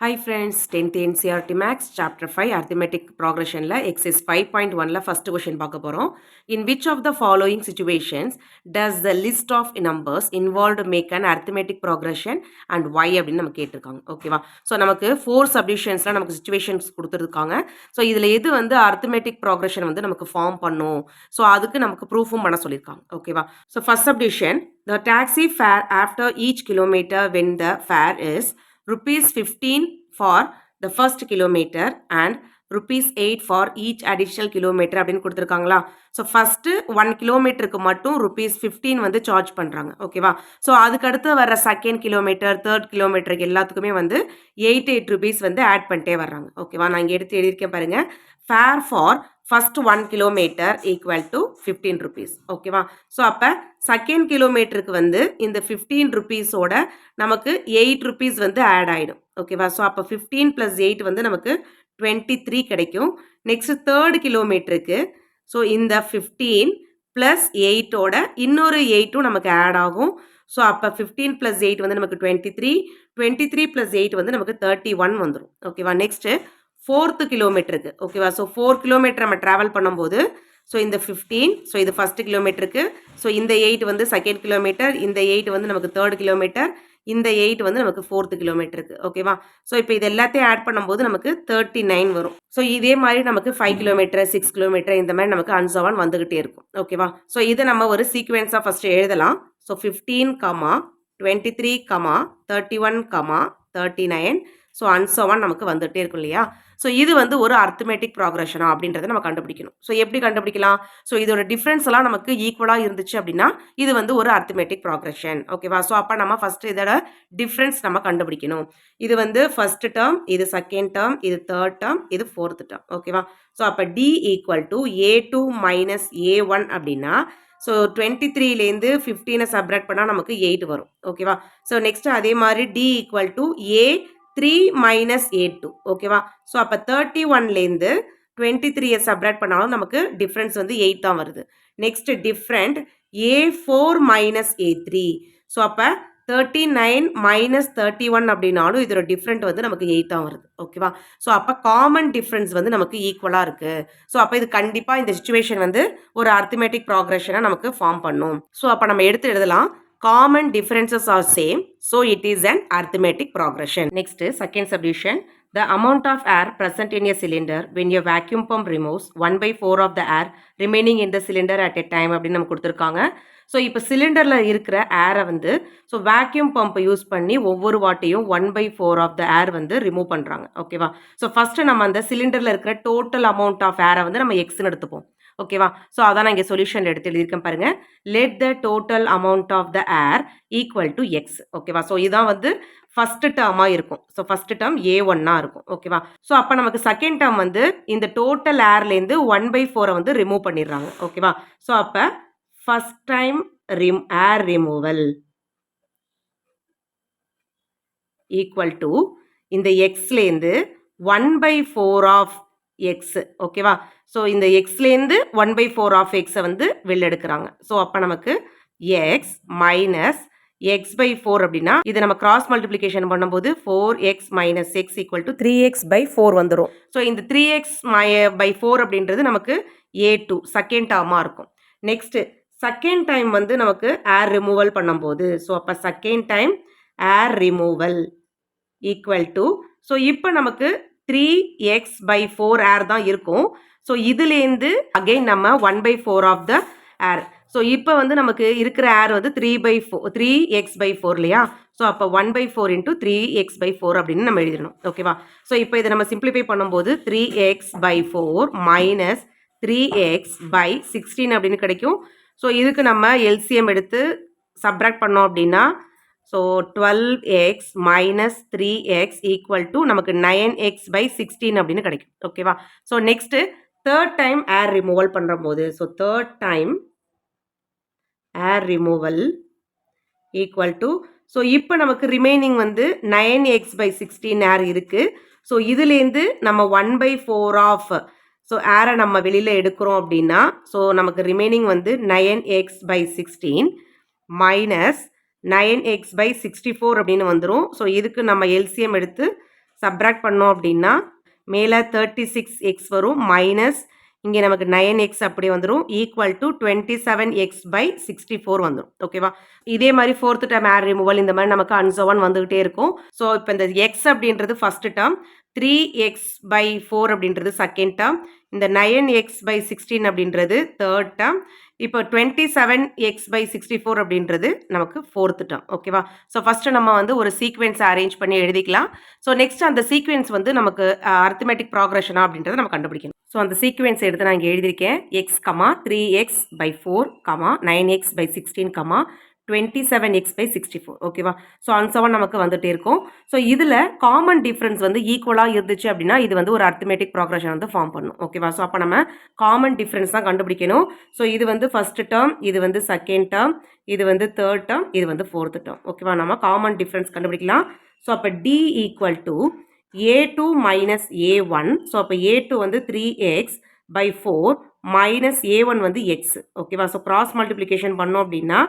Hi friends, 10th NCERT Max Chapter 5 Arithmetic Progression la Exercise 5.1 la first question பார்க்க போறோம். In which of the following situations does the list of numbers involved make an arithmetic progression and why அப்படின்னு நம்ம கேட்டிருக்காங்க. ஓகேவா? So நமக்கு 4 subdivisions நமக்கு situations கொடுத்துருக்காங்க. So இதில் எது வந்து arithmetic progression வந்து நமக்கு ஃபார்ம் பண்ணும். ஸோ அதுக்கு நமக்கு ப்ரூஃபும் பண்ண சொல்லியிருக்காங்க. ஓகேவா? So first subdivision, the taxi fare after each kilometer when the fare is rupees 15 for the first kilometer and rupees 8 for each additional kilometer அப்படின்னு கொடுத்துருக்காங்களா. ஸோ ஃபஸ்ட்டு 1 கிலோமீட்டருக்கு மட்டும் rupees 15 வந்து சார்ஜ் பண்ணுறாங்க. ஓகேவா? ஸோ அதுக்கடுத்து வர செகண்ட் கிலோமீட்டர் தேர்ட் கிலோமீட்டருக்கு எல்லாத்துக்குமே வந்து 8 rupees வந்து ஆட் பண்ணிட்டே வர்றாங்க. ஓகேவா? நான் இங்கே எடுத்து எழுதியிருக்கேன் பாருங்கள். Fare for first 1 kilometre equal to 15 rupees. ஓகேவா? ஸோ அப்போ செகண்ட் கிலோமீட்டருக்கு வந்து இந்த 15 rupeesோட நமக்கு 8 rupees வந்து ஆட் ஆகிடும். ஓகேவா? ஸோ அப்போ 15 + 8 வந்து நமக்கு 23 கிடைக்கும். நெக்ஸ்ட் தேர்ட் கிலோமீட்டருக்கு ஸோ இந்த 15 + 8ஓட இன்னொரு 8ம் நமக்கு ஆட் ஆகும். ஸோ அப்போ 15 + 8 வந்து நமக்கு 23, 23 + 8 வந்து நமக்கு 31 வந்துடும். ஓகேவா? நெக்ஸ்ட்டு ஃபோர்த்து கிலோமீட்டருக்கு. ஓகேவா? ஸோ 4 கிலோமீட்டர் நம்ம ட்ராவல் பண்ணும்போது ஸோ இந்த 15, ஸோ இது ஃபஸ்ட்டு கிலோமீட்டருக்கு, ஸோ இந்த 8 வந்து செகண்ட் கிலோமீட்டர், இந்த 8 வந்து நமக்கு தேர்ட் கிலோமீட்டர், இந்த 8 வந்து நமக்கு ஃபோர்த்து கிலோமீட்டருக்கு. ஓகேவா? ஸோ இப்போ இது எல்லாத்தையும் ஆட் பண்ணும்போது நமக்கு 39 வரும். ஸோ இதே மாதிரி நமக்கு 5 கிலோமீட்டர், 6 கிலோமீட்டர் இந்த மாதிரி நமக்கு அன்சவான் வந்துகிட்டே இருக்கும். ஓகேவா? ஸோ இதை நம்ம ஒரு சீக்வென்ஸாக ஃபஸ்ட்டு எழுதலாம். ஸோ 15, 23, 31, 39, ஸோ அன்சவான் நமக்கு வந்துகிட்டே இருக்கும் இல்லையா? ஸோ இது வந்து ஒரு அர்த்தமேட்டிக் ப்ராக்ரஷனா அப்படின்றத நம்ம கண்டுபிடிக்கணும். ஸோ எப்படி கண்டுபிடிக்கலாம்? ஸோ இதோட டிஃப்ரென்ஸ் எல்லாம் நமக்கு ஈக்குவலாக இருந்துச்சு அப்படின்னா இது வந்து ஒரு அர்த்தமேட்டிக் ப்ராக்ரஷன். ஓகேவா? ஸோ அப்போ நம்ம ஃபர்ஸ்ட் இதோட டிஃப்ரென்ஸ் நம்ம கண்டுபிடிக்கணும். இது வந்து ஃபர்ஸ்ட் டேர்ம், இது செகண்ட் டேர்ம், இது தேர்ட் டேர்ம், இது ஃபோர்த் டேர்ம். ஓகேவா? ஸோ அப்போ D = A2 - A1 அப்படின்னா ஸோ 23லேருந்து 15 சப்ராக்ட் பண்ணால் நமக்கு 8 வரும். ஓகேவா? ஸோ நெக்ஸ்ட் அதே மாதிரி D = A3 - A2. ஓகேவா? ஸோ அப்போ 31லேருந்து 23 சப்ராக்ட் பண்ணாலும் நமக்கு டிஃப்ரென்ஸ் வந்து 8 தான் வருது. Next different A4 - A3. So அப்போ 39 - 31 அப்படின்னாலும் இதோட டிஃப்ரெண்ட் வந்து நமக்கு 8 தான் வருது. ஓகேவா? ஸோ அப்போ காமன் டிஃப்ரென்ஸ் வந்து நமக்கு ஈக்குவலாக இருக்குது. ஸோ அப்போ இது கண்டிப்பாக இந்த சிச்சுவேஷன் வந்து ஒரு அர்த்தமேட்டிக் ப்ராக்ரஷனை நமக்கு ஃபார்ம் பண்ணும். ஸோ அப்போ நம்ம எடுத்து எழுதலாம். Common differences are same, so it is an arithmetic progression. Next, second subdivision. The amount of air present in a cylinder when a vacuum pump removes 1/4 of the air remaining in the cylinder at a time அப்படின்னு நம்ம கொடுத்துருக்காங்க. So இப்போ சிலிண்டரில் இருக்கிற ஏரை வந்து so vacuum பம்பை use பண்ணி ஒவ்வொரு வாட்டியும் 1/4 ஆஃப் த ஏர் வந்து ரிமூவ் பண்ணுறாங்க. ஓகேவா? ஸோ ஃபஸ்ட்டு நம்ம அந்த சிலிண்டரில் இருக்கிற டோட்டல் அமௌண்ட் ஆஃப் ஏரை வந்து நம்ம எக்ஸ்ன்னு எடுத்துப்போம். ஓகேவா? ஸோ அதான் நான் இங்கே சொல்யூஷன் எடுத்து எழுதியிருக்கேன் பாருங்க. Let the total amount of the air equal to x. ஓகேவா? ஸோ இதான் வந்து ஃபர்ஸ்ட் டேர்மாக இருக்கும். ஸோ ஃபர்ஸ்ட் டேர்ம் A1 இருக்கும். ஓகேவா? ஸோ அப்போ நமக்கு செகண்ட் டேர்ம் வந்து இந்த டோட்டல் ஏர்லேருந்து 1/4 வந்து ரிமூவ் பண்ணிடுறாங்க. ஓகேவா? ஸோ அப்போ first time air removal equal to இந்த எக்ஸ்லேருந்து 1/4 ஆஃப் எக்ஸ். ஓகேவா? ஸோ இந்த எக்ஸ்லேருந்து 1/4 ஆஃப் எக்ஸை வந்து வெளில எடுக்கிறாங்க. ஸோ அப்போ நமக்கு எக்ஸ் மைனஸ் x/4 அப்படின்னா இதை நம்ம கிராஸ் மல்டிப்ளிகேஷன் பண்ணும்போது 4x - x = 3x/4 வந்துடும். ஸோ இந்த 3x/4 அப்படின்றது நமக்கு A2 செகண்ட் டேர்மாக இருக்கும். நெக்ஸ்ட் செகண்ட் டைம் வந்து நமக்கு ஏர் ரிமூவல் பண்ணும்போது ஸோ அப்போ second time air removal equal to so இப்போ நமக்கு 3x/4 ஏர் தான் இருக்கும். ஸோ இதுலேருந்து அகெயின் நம்ம 1/4 ஆஃப் த ஏர். ஸோ இப்போ வந்து நமக்கு இருக்கிற ஏர் வந்து 3x/4 இல்லையா? ஸோ அப்போ 1/4 × 3x/4 அப்படின்னு நம்ம எழுதிடணும். ஓகேவா? ஸோ இப்போ இதை நம்ம சிம்பிளிஃபை பண்ணும்போது 3x/4 - 3x/16 அப்படின்னு கிடைக்கும். ஸோ இதுக்கு நம்ம எல்சிஎம் எடுத்து சப்ராக்ட் பண்ணோம் அப்படின்னா ஸோ 12x - 3x = நமக்கு 9x/16 அப்படின்னு கிடைக்கும். ஓகேவா? ஸோ நெக்ஸ்ட்டு தேர்ட் டைம் ஏர் ரிமூவல் பண்ணுற போது so third time air removal equal to so இப்போ நமக்கு ரிமைனிங் வந்து 9x/16 ஏர் இருக்குது. ஸோ இதுலேருந்து நம்ம 1/4 ஆஃப் ஸோ ஏரை நம்ம வெளியில் எடுக்கிறோம் அப்படின்னா ஸோ நமக்கு ரிமைனிங் வந்து 9x/16 மைனஸ் 9x/64 அப்படின்னு வந்துடும். ஸோ இதுக்கு நம்ம எல்சிஎம் எடுத்து சப்ராக்ட் பண்ணோம் அப்படின்னா மேலே 36x வரும் மைனஸ் இங்கே நமக்கு 9x அப்படி வந்துடும் ஈக்குவல் டு 27x/64 வந்துடும் ஓகேவா. இதே மாதிரி ஃபோர்த் டேர்ம் ஏர் ரிமூவல் இந்த மாதிரி நமக்கு அன்சோவன் வந்துகிட்டே இருக்கும். ஸோ இப்போ இந்த எக்ஸ் அப்படின்றது ஃபர்ஸ்ட் டேர்ம், 3x/4 அப்படின்றது செகண்ட் டேர்ம், இந்த 9x/16 அப்படின்றது தேர்ட் டேர்ம், இப்போ 27x/64 அப்படின்றது நமக்கு ஃபோர்த் டேர்ம் ஓகேவா. ஸோ ஃபஸ்ட்டு நம்ம வந்து ஒரு சீக்வென்ஸ் அரேஞ்ச் பண்ணி எழுதிக்கலாம். ஸோ நெக்ஸ்ட் அந்த சீக்வென்ஸ் வந்து நமக்கு அரித்மெட்டிக் ப்ராக்ரஷனா அப்படின்றத நம்ம கண்டுபிடிக்கணும். ஸோ அந்த சீக்வென்ஸ் எடுத்து நான் இங்கே எழுதியிருக்கேன். எக்ஸ் 3x/4 9x/16 27x/64 ஓகேவா. ஸோ அன்சவன் நமக்கு வந்துட்டே இருக்கும். ஸோ இதில் காமன் டிஃப்ரென்ஸ் வந்து ஈக்குவலாக இருந்துச்சு அப்படின்னா இது வந்து ஒரு அரித்மெட்டிக் ப்ராக்ரஷன் வந்து ஃபார்ம் பண்ணும் ஓகேவா. ஸோ அப்போ நம்ம காமன் டிஃப்ரென்ஸ் தான் கண்டுபிடிக்கணும். ஸோ இது வந்து ஃபர்ஸ்ட் டேர்ம், இது வந்து செகண்ட் டேர்ம், இது வந்து தேர்ட் டேர்ம், இது வந்து ஃபோர்த் டேர்ம் ஓகேவா. நம்ம காமன் டிஃப்ரென்ஸ் கண்டுபிடிக்கலாம். ஸோ அப்போ D = A2 minus A1. So அப்போ A2 வந்து 3x/4 மைனஸ் A1 வந்து x ஓகேவா. ஸோ கிராஸ் மல்டிப்ளிகேஷன் பண்ணோம் அப்படின்னா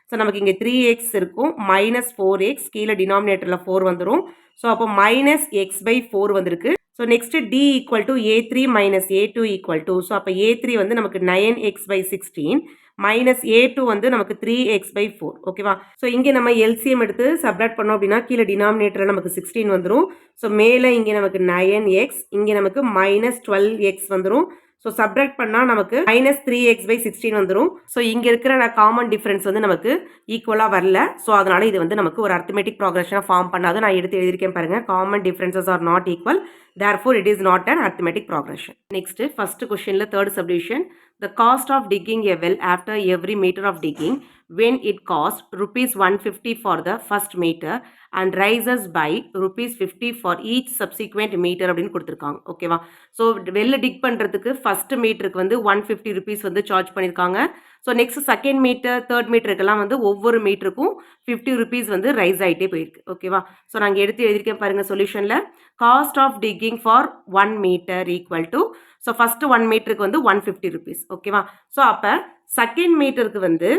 ஸோ நமக்கு இங்கே 3x இருக்கும் மைனஸ் 4x கீழே டினாமினேட்டரில் 4 வந்துடும். ஸோ அப்போ மைனஸ் x/4 வந்திருக்கு. So next D = A3 minus A2 = so அப்போ A3 வந்து நமக்கு 9x/16 மைனஸ் A2 வந்து நமக்கு 3x/4 ஓகேவா. ஸோ இங்கே நம்ம எல்சிஎம் எடுத்து சப்ராக்ட் பண்ணோம் அப்படின்னா கீழே டினாமினேட்டரில் நமக்கு 16 வந்துடும். ஸோ மேலே இங்கே நமக்கு 9x, இங்கே நமக்கு மைனஸ் 12x வந்துடும். ஸோ சப்ராக்ட் பண்ணால் நமக்கு மைனஸ் 3x/16 வந்துடும். ஸோ இங்கே இருக்கிற காமன் டிஃப்ரென்ஸ் வந்து நமக்கு ஈக்குவலாக வரல. ஸோ அதனால இது வந்து நமக்கு ஒரு அரித்மெட்டிக் ப்ராக்ரஷனை ஃபார்ம் பண்ணாது. நான் எடுத்து எழுதியிருக்கேன் பாருங்க. Common differences are not equal, therefore it is not an arithmetic progression. Next, first questionல third subdivision. The cost of digging a well after every meter of digging when it costs ₹150 for the first meter and rises by ₹50 for each subsequent meter அப்படின்னு கொடுத்துருக்காங்க ஓகேவா. So வெல்ல tick பண்ணுறதுக்கு first மீட்டருக்கு வந்து ₹150 வந்து charge பண்ணியிருக்காங்க. So next second metre, third மீட்டருக்கெல்லாம் வந்து ஒவ்வொரு மீட்டருக்கும் ₹50 வந்து ரைஸ் ஆகிட்டே போயிருக்கு ஓகேவா. ஸோ நாங்கள் எடுத்து எழுதியிருக்கேன் பாருங்கள் சொல்யூஷனில். Cost of digging for 1 meter equal to, so first 1 மீட்டருக்கு வந்து ₹150 ஓகேவா. ஸோ அப்போ செகண்ட் மீட்டருக்கு வந்து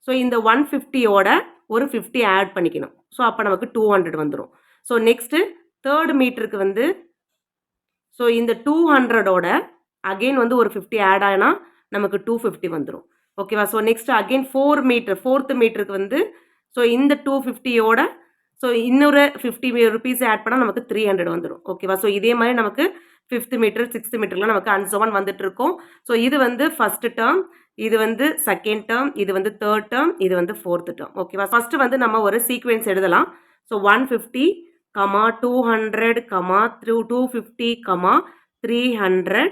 ஸோ இந்த 150யோட ஒரு 50 ஆட் பண்ணிக்கணும். ஸோ அப்போ நமக்கு 200 வந்துடும். ஸோ நெக்ஸ்ட்டு தேர்ட் மீட்டருக்கு வந்து ஸோ இந்த 200ஓட அகெயின் வந்து ஒரு 50 ஆட் ஆகினா நமக்கு 250 வந்துடும் ஓகேவா. ஸோ நெக்ஸ்ட் அகெயின் ஃபோர்த் மீட்டருக்கு வந்து ஸோ இந்த 250யோட ஸோ இன்னொரு ₹50 ஆட் பண்ணால் நமக்கு 300 வந்துடும் ஓகேவா. ஸோ இதே மாதிரி நமக்கு 5th மீட்டர் 6th மீட்டர்லாம் நமக்கு அன்சவன் வந்துட்டு இருக்கும். ஸோ இது வந்து ஃபர்ஸ்ட் டேர்ம், இது வந்து செகண்ட் டேர்ம், இது வந்து தேர்ட் டேர்ம், இது வந்து ஃபோர்த் டேர்ம் ஓகேவா. ஃபர்ஸ்ட் வந்து நம்ம ஒரு சீக்வென்ஸ் எழுதலாம். ஸோ 150, 200, 250, 300,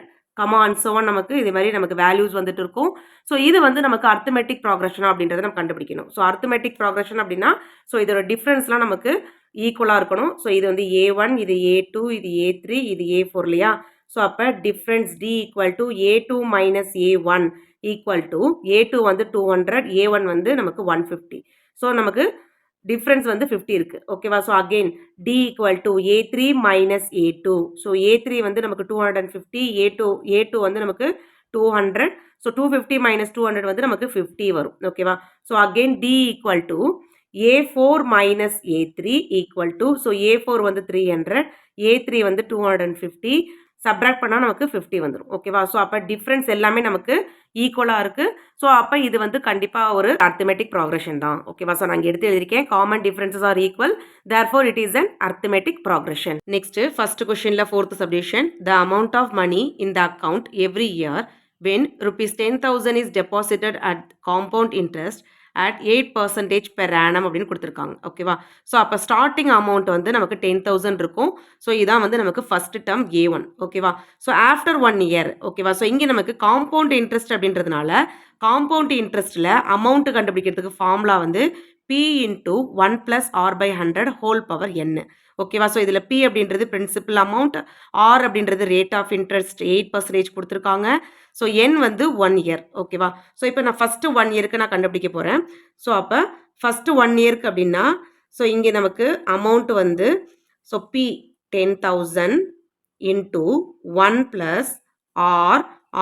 அன்சவன் நமக்கு இது மாதிரி நமக்கு வேல்யூஸ் வந்துட்டு இருக்கும். ஸோ இது வந்து நமக்கு அரித்மெட்டிக் ப்ராக்ரஷன் அப்படின்றத நம்ம கண்டுபிடிக்கணும். ஸோ அரித்மெட்டிக் ப்ராக்ரஷன் அப்படின்னா ஸோ இதோட டிஃப்ரென்ஸ்லாம் நமக்கு ஈக்குவலாக இருக்கணும். ஸோ இது வந்து A1, இது A2, இது A3, இது A4 இல்லையா. ஸோ அப்போ difference D = A2 minus A1 = A2 வந்து 200, A1 வந்து நமக்கு 150. ஸோ நமக்கு டிஃப்ரென்ஸ் வந்து 50 இருக்குது ஓகேவா. So again D = A3 minus A2. So A3 வந்து நமக்கு 250, A2 வந்து நமக்கு 200. ஸோ 250 minus 200 வந்து நமக்கு 50 வரும் ஓகேவா. So again D = A4 minus A3 = so A4 வந்து 300, A3 வந்து 250. சப்ராக்ட் பண்ணால் நமக்கு 50 வந்துடும் ஓகேவா. ஸோ அப்போ டிஃப்ரென்ஸ் எல்லாமே நமக்கு ஈக்குவலாக இருக்குது. ஸோ அப்போ இது வந்து கண்டிப்பாக ஒரு அரித்மெட்டிக் ப்ராக்ரஷன் தான் ஓகேவா. ஸோ நான் எடுத்து எழுதியிருக்கேன். Common differences are equal, therefore it is an arithmetic progression. Next, first questionல fourth subdivision. The amount of money in the account every year when ₹10,000 is deposited at compound interest at 8% per annum அப்படின்னு கொடுத்துருக்காங்க ஓகேவா. So அப்போ starting amount வந்து நமக்கு 10,000 இருக்கும். So இதான் வந்து நமக்கு ஃபர்ஸ்ட் டேர்ம் A1 ஓகேவா. ஸோ ஆஃப்டர் 1 year ஓகேவா. ஸோ இங்கே நமக்கு காம்பவுண்ட் இன்ட்ரெஸ்ட் அப்படின்றதுனால காம்பவுண்ட் இன்ட்ரெஸ்ட்டில் அமௌண்ட் கண்டுபிடிக்கிறதுக்கு ஃபார்முலா வந்து P × 1 + R/100 whole power n ஓகேவா. ஸோ இதில் P அப்படின்றது பிரின்சிபல் அமௌண்ட், R அப்படின்றது ரேட் ஆஃப் இன்ட்ரெஸ்ட் 8% கொடுத்துருக்காங்க. ஸோ n வந்து 1 year ஓகேவா. ஸோ இப்போ நான் ஃபஸ்ட்டு 1 yearக்கு நான் கண்டுபிடிக்க போகிறேன். ஸோ அப்போ ஃபஸ்ட்டு 1 yearக்கு அப்படின்னா ஸோ இங்கே நமக்கு அமௌண்ட் வந்து ஸோ P 10,000 × 1 +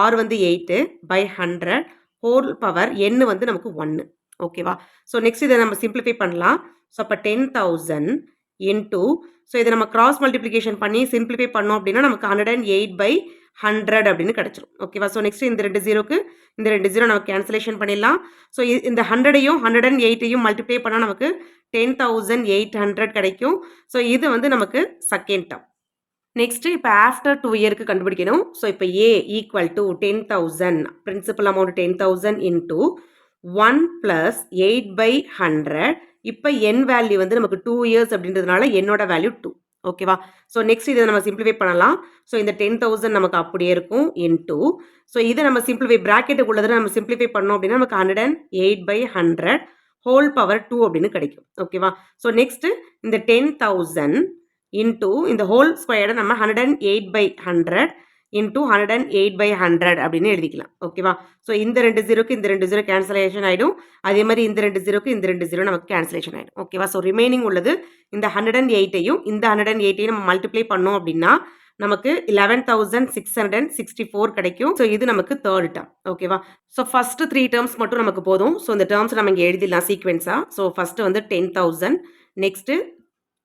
R வந்து 8/100 ஹோல் பவர் n வந்து நமக்கு 1 ஓகேவா. ஸோ நெக்ஸ்ட் இதை நம்ம சிம்பிளிஃபை பண்ணலாம். ஸோ அப்போ 10,000 இன்டூ ஸோ இதை நம்ம கிராஸ் மல்டிப்ளிகேஷன் பண்ணி சிம்பிளிஃபை பண்ணோம் அப்படின்னா நமக்கு 108/100 அப்படின்னு கிடச்சிரும். ஓகேவா? ஸோ நெக்ஸ்ட் இந்த 2 ஜீரோக்கு இந்த 2 ஜீரோ நம்ம கேன்சலேஷன் பண்ணிடலாம். ஸோ இந்த 100ஐயும் 108ஐயும் மல்டிப்ளை பண்ணால் நமக்கு 10,800 கிடைக்கும். ஸோ இது வந்து நமக்கு செகண்ட் டேர்ம். நெக்ஸ்ட் இப்போ ஆஃப்டர் 2 இயருக்கு கண்டுபிடிக்கணும். ஸோ இப்போ A equal to 10,000 principal amount 10,000 into 1 + 8/100. இப்போ என் வேல்யூ வந்து நமக்கு 2 இயர்ஸ் அப்படின்றதுனால என்னோட வேல்யூ 2. ஓகேவா? ஸோ நெக்ஸ்ட் இதை நம்ம சிம்பிளிஃபை பண்ணலாம். ஸோ இந்த 10,000 நமக்கு அப்படியே இருக்கும் இன்டூ ஸோ இதை நம்ம சிம்பிளிஃபை ப்ராக்கெட்டுக்குள்ளதை நம்ம சிம்பிளிஃபை பண்ணோம் அப்படின்னா நமக்கு 108/100 ஹோல் பவர் 2 அப்படின்னு கிடைக்கும். ஓகேவா? ஸோ நெக்ஸ்ட் இந்த 10,000 இன்டூ இந்த ஹோல் ஸ்கொயர்டை நம்ம 108/100 இன்டூ 108/100 அப்படின்னு எழுதிக்கலாம். ஓகேவா? ஸோ இந்த 2 ஜீரோக்கு இந்த 2 ஜீரோ கேன்சலேஷன் ஆகிடும். அதே மாதிரி இந்த 2 ஜீரோக்கு இந்த 2 ஜீரோ நமக்கு கேன்சலேஷன் ஆகிடும். ஓகேவா? ஸோ ரிமைனிங் உள்ளது இந்த 108ஐயும் இந்த 108ஐயும் நம்ம மல்டிப்ளை பண்ணோம் அப்படின்னா நமக்கு 11,664 கிடைக்கும். ஸோ இது நமக்கு தேர்ட் டேர்ம். ஓகேவா? ஸோ ஃபர்ஸ்ட் 3 டேர்ம்ஸ் மட்டும் நமக்கு போதும். ஸோ இந்த டேர்ம்ஸ் நம்ம இங்கே எழுதிடலாம் சீக்வென்ஸாக. ஸோ ஃபர்ஸ்ட் வந்து 10,000, next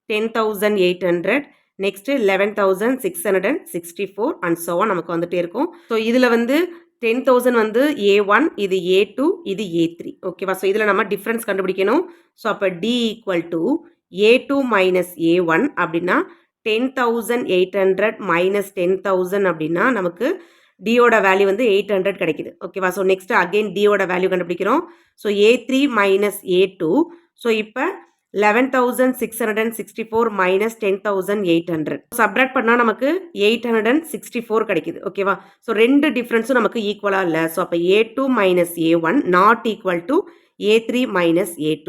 10,800, next 11,664 and so on நமக்கு வந்துட்டே இருக்கும். ஸோ இதில் வந்து 10,000 வந்து A1, இது A2, இது A3. ஓகேவா? ஸோ இதில் நம்ம டிஃப்ரென்ஸ் கண்டுபிடிக்கணும். ஸோ அப்போ D equal to A2 minus A1 அப்படின்னா 10,800 மைனஸ் 10,000 அப்படின்னா நமக்கு டியோட வேல்யூ வந்து 800 கிடைக்குது. ஓகேவா? ஸோ நெக்ஸ்ட் அகெயின் டியோட வேல்யூ கண்டுபிடிக்கிறோம். So A3 minus A2. So இப்போ 11,664 மைனஸ் 10,800 சப்ராக்ட் பண்ணால் நமக்கு 864 கிடைக்குது. ஓகேவா? ஸோ ரெண்டு டிஃப்ரென்ஸும் நமக்கு ஈக்குவலாக இல்லை. ஸோ அப்போ A2 minus A1 not equal to A3 minus A2.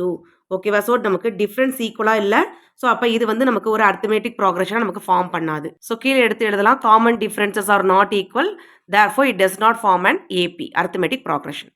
ஓகேவா? ஸோ நமக்கு டிஃப்ரென்ஸ் ஈக்குவலாக இல்லை. ஸோ அப்போ இது வந்து நமக்கு ஒரு அர்த்தமேட்டிக் ப்ராக்ரஷனாக நமக்கு ஃபார்ம் பண்ணாது. ஸோ கீழே எடுத்து எழுதலாம் common differences are not equal, therefore it does not form an AP arithmetic progression.